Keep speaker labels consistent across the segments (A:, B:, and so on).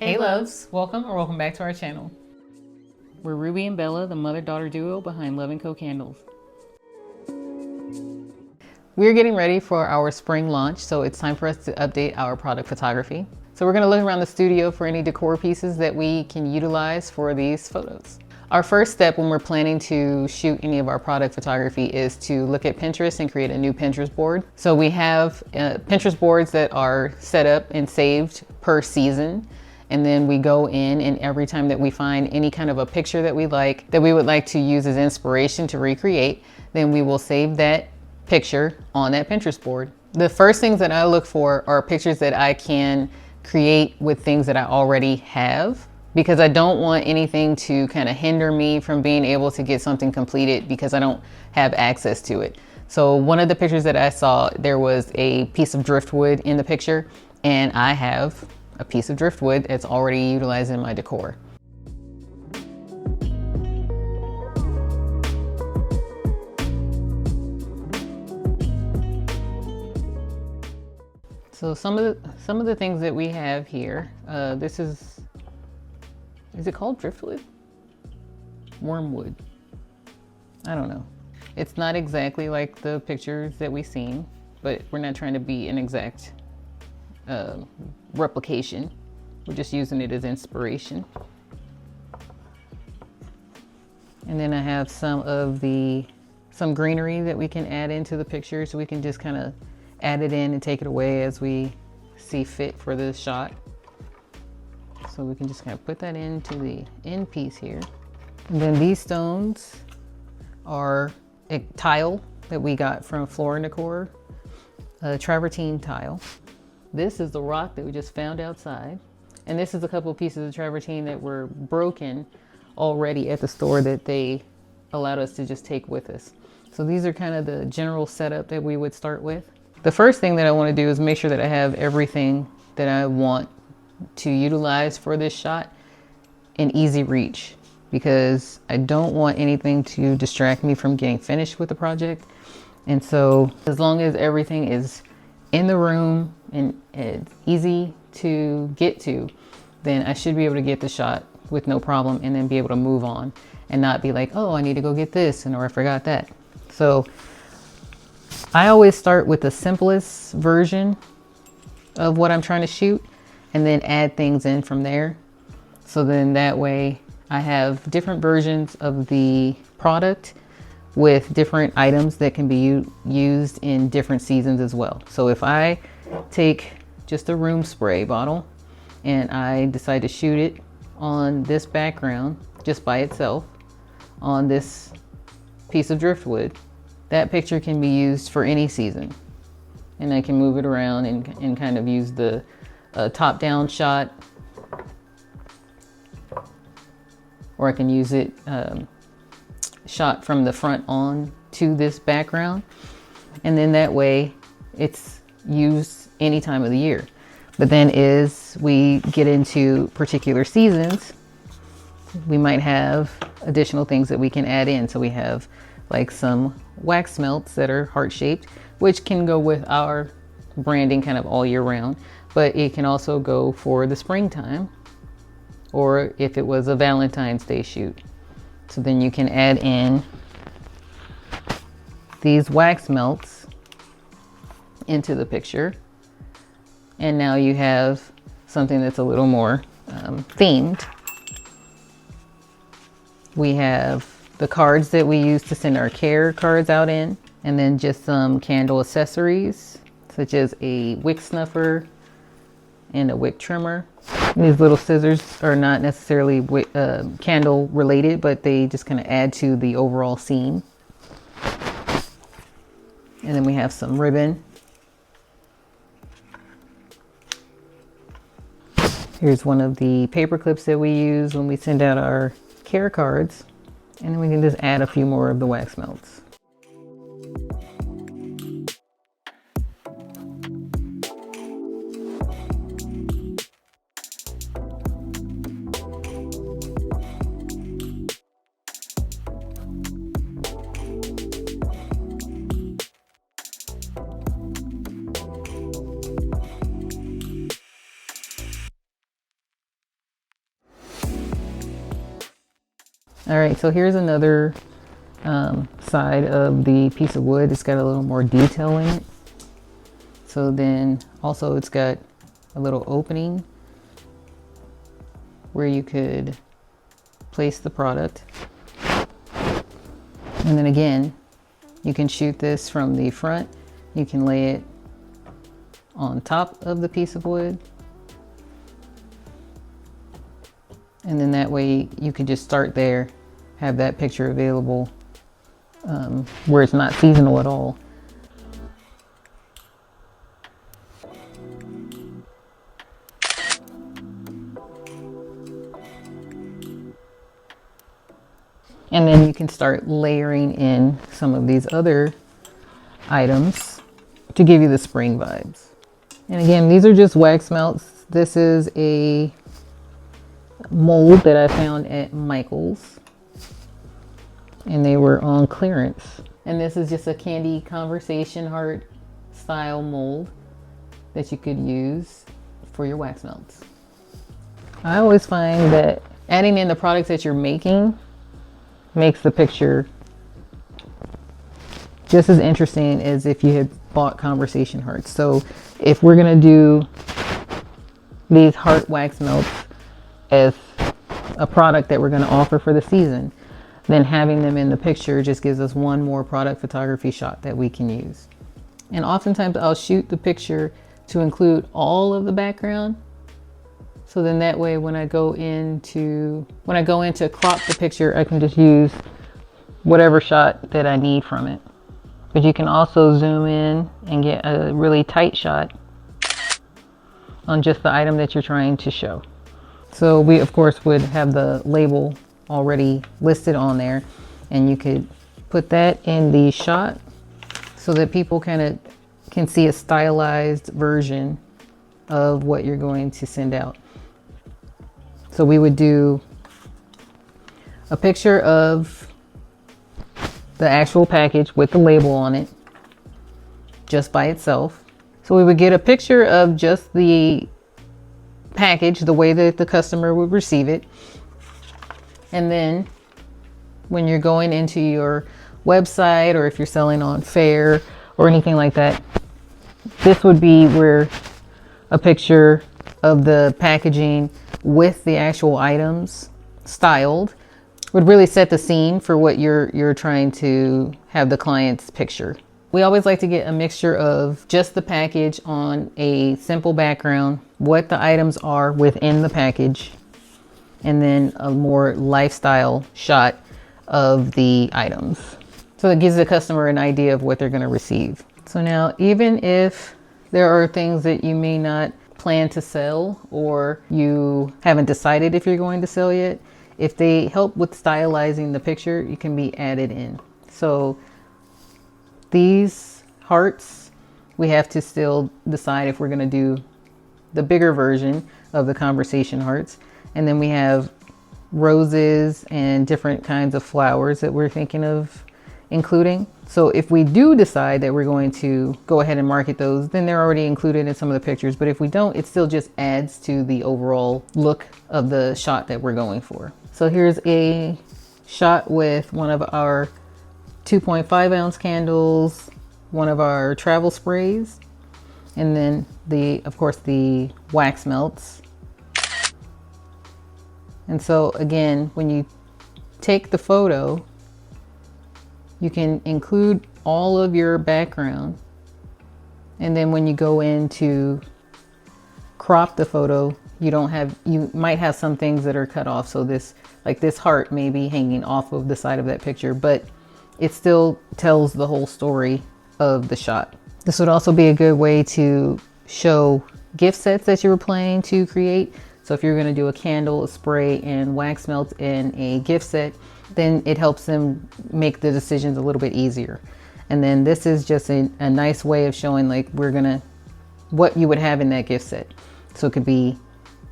A: Hey loves, welcome or welcome back to our channel. We're Ruby and Bella, the mother-daughter duo behind Love & Co Candles. We're getting ready for our spring launch, so it's time for us to update our product photography. So we're gonna look around the studio for any decor pieces that we can utilize for these photos. Our first step when we're planning to shoot any of our product photography is to look at Pinterest and create a new Pinterest board. So we have Pinterest boards that are set up and saved per season. And then we go in, and every time that we find any kind of a picture that we like, that we would like to use as inspiration to recreate, then we will save that picture on that Pinterest board. The first things that I look for are pictures that I can create with things that I already have, because I don't want anything to kind of hinder me from being able to get something completed because I don't have access to it. So one of the pictures that I saw, there was a piece of driftwood in the picture, and I have a piece of driftwood that's already utilized in my decor. So some of the things that we have here, this is it called driftwood? Wormwood. I don't know. It's not exactly like the pictures that we've seen, but we're not trying to be an exact replication. We're just using it as inspiration. And then I have some greenery that we can add into the picture, so we can just kind of add it in and take it away as we see fit for this shot. So we can just kind of put that into the end piece here. And then these stones are a tile that we got from Floor & Decor, a travertine tile. This is the rock that we just found outside. And this is a couple of pieces of travertine that were broken already at the store that they allowed us to just take with us. So these are kind of the general setup that we would start with. The first thing that I want to do is make sure that I have everything that I want to utilize for this shot in easy reach, because I don't want anything to distract me from getting finished with the project. And so as long as everything is in the room and it's easy to get to, then I should be able to get the shot with no problem, and then be able to move on and not be like, oh, I need to go get this, and or I forgot that. So I always start with the simplest version of what I'm trying to shoot and then add things in from there. So then that way I have different versions of the product with different items that can be used in different seasons as well. So if I take just a room spray bottle and I decide to shoot it on this background just by itself on this piece of driftwood, that picture can be used for any season. And I can move it around and kind of use the top-down shot, or I can use it shot from the front on to this background. And then that way it's used any time of the year. But then as we get into particular seasons, we might have additional things that we can add in. So we have like some wax melts that are heart-shaped, which can go with our branding kind of all year round, but it can also go for the springtime, or if it was a Valentine's Day shoot. So then you can add in these wax melts into the picture. And now you have something that's a little more themed. We have the cards that we use to send our care cards out in, and then just some candle accessories, such as a wick snuffer and a wick trimmer. These little scissors are not necessarily candle related, but they just kind of add to the overall scene. And then we have some ribbon. Here's one of the paper clips that we use when we send out our care cards. And then we can just add a few more of the wax melts. All right, so here's another side of the piece of wood. It's got a little more detail in it. So then also it's got a little opening where you could place the product. And then again, you can shoot this from the front. You can lay it on top of the piece of wood. And then that way you can just start there, have that picture available where it's not seasonal at all. And then you can start layering in some of these other items to give you the spring vibes. And again, these are just wax melts. This is a mold that I found at Michael's, and they were on clearance. And this is just a candy conversation heart style mold that you could use for your wax melts. I always find that adding in the products that you're making makes the picture just as interesting as if you had bought conversation hearts. So if we're gonna do these heart wax melts as a product that we're gonna offer for the season, then having them in the picture just gives us one more product photography shot that we can use. And oftentimes I'll shoot the picture to include all of the background. So then that way when I go into crop the picture, I can just use whatever shot that I need from it. But you can also zoom in and get a really tight shot on just the item that you're trying to show. So we of course would have the label already listed on there, and you could put that in the shot so that people kind of can see a stylized version of what you're going to send out. So we would do a picture of the actual package with the label on it just by itself. So we would get a picture of just the package, the way that the customer would receive it. And then when you're going into your website, or if you're selling on Fair or anything like that, this would be where a picture of the packaging with the actual items styled would really set the scene for what you're trying to have the client's picture. We always like to get a mixture of just the package on a simple background, what the items are within the package, and then a more lifestyle shot of the items. So it gives the customer an idea of what they're going to receive. So now, even if there are things that you may not plan to sell, or you haven't decided if you're going to sell yet, if they help with stylizing the picture, it can be added in. So these hearts, we have to still decide if we're going to do the bigger version of the conversation hearts. And then we have roses and different kinds of flowers that we're thinking of including. So if we do decide that we're going to go ahead and market those, then they're already included in some of the pictures. But if we don't, it still just adds to the overall look of the shot that we're going for. So here's a shot with one of our 2.5 ounce candles, one of our travel sprays, and then of course the wax melts. And so again, when you take the photo, you can include all of your background. And then when you go in to crop the photo, you might have some things that are cut off. So this heart may be hanging off of the side of that picture, but it still tells the whole story of the shot. This would also be a good way to show gift sets that you were planning to create. So if you're going to do a candle, a spray, and wax melts in a gift set, then it helps them make the decisions a little bit easier. And then this is just a nice way of showing what you would have in that gift set. So it could be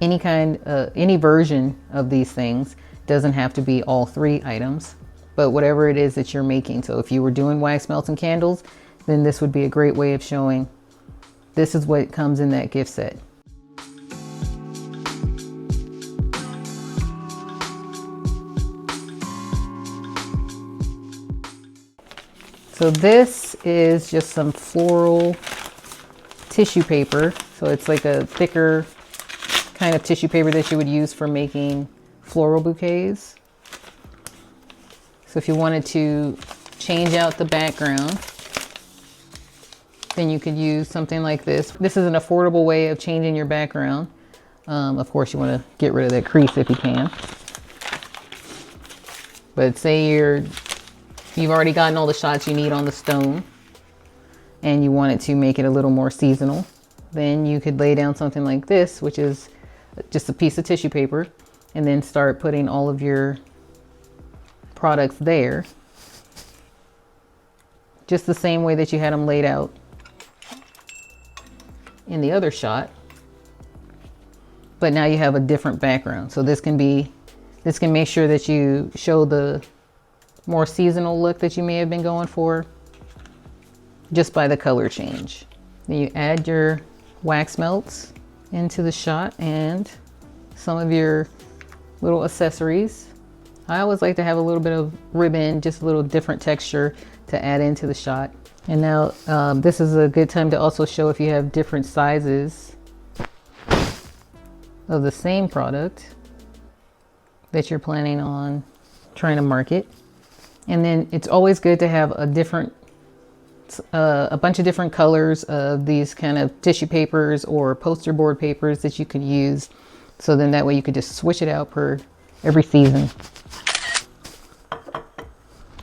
A: any version of these things. It doesn't have to be all 3 items, but whatever it is that you're making. So if you were doing wax melts and candles, then this would be a great way of showing this is what comes in that gift set. So this is just some floral tissue paper. So it's like a thicker kind of tissue paper that you would use for making floral bouquets. So if you wanted to change out the background, then you could use something like this. This is an affordable way of changing your background. Of course, you want to get rid of that crease if you can. But say you've already gotten all the shots you need on the stone and you wanted to make it a little more seasonal, then you could lay down something like this, which is just a piece of tissue paper, and then start putting all of your products there, just the same way that you had them laid out in the other shot. But now you have a different background. So this can make sure that you show the more seasonal look that you may have been going for just by the color change. Then you add your wax melts into the shot and some of your little accessories. I always like to have a little bit of ribbon, just a little different texture to add into the shot. And now this is a good time to also show if you have different sizes of the same product that you're planning on trying to market. And then it's always good to have a bunch of different colors of these kind of tissue papers or poster board papers that you could use. So then that way you could just switch it out per every season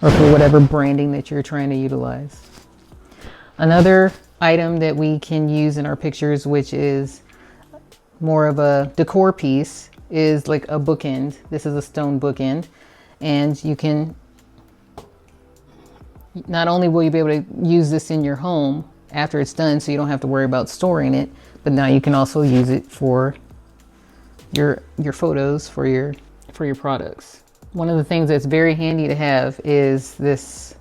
A: or for whatever branding that you're trying to utilize. Another item that we can use in our pictures, which is more of a decor piece, is like a bookend. This is a stone bookend, and you can, not only will you be able to use this in your home after it's done, so you don't have to worry about storing it, but now you can also use it for your photos for your products. One of the things that's very handy to have is this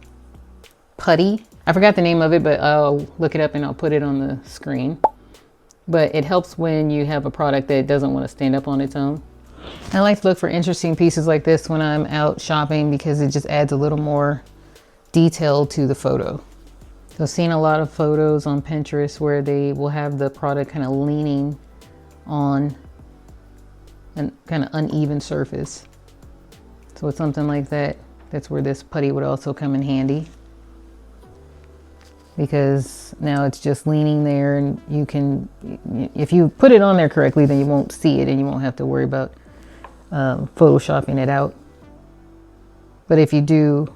A: putty. I forgot the name of it, but I'll look it up and I'll put it on the screen. But it helps when you have a product that doesn't want to stand up on its own. I like to look for interesting pieces like this when I'm out shopping because it just adds a little more detail to the photo. So I've seen a lot of photos on Pinterest where they will have the product kind of leaning on a kind of uneven surface. So with something like that, that's where this putty would also come in handy, because now it's just leaning there, and you can, if you put it on there correctly, then you won't see it and you won't have to worry about photoshopping it out. But if you do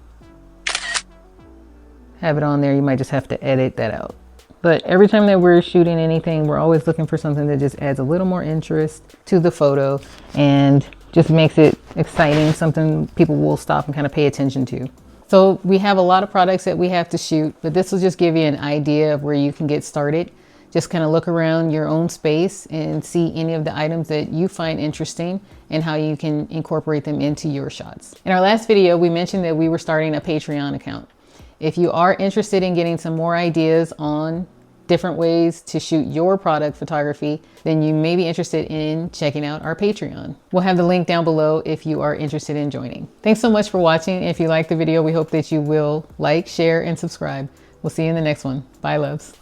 A: have it on there, you might just have to edit that out. But every time that we're shooting anything, we're always looking for something that just adds a little more interest to the photo and just makes it exciting, something people will stop and kind of pay attention to. So we have a lot of products that we have to shoot, but this will just give you an idea of where you can get started. Just kind of look around your own space and see any of the items that you find interesting and how you can incorporate them into your shots. In our last video, we mentioned that we were starting a Patreon account. If you are interested in getting some more ideas on different ways to shoot your product photography, then you may be interested in checking out our Patreon. We'll have the link down below if you are interested in joining. Thanks so much for watching. If you liked the video, we hope that you will like, share, and subscribe. We'll see you in the next one. Bye, loves.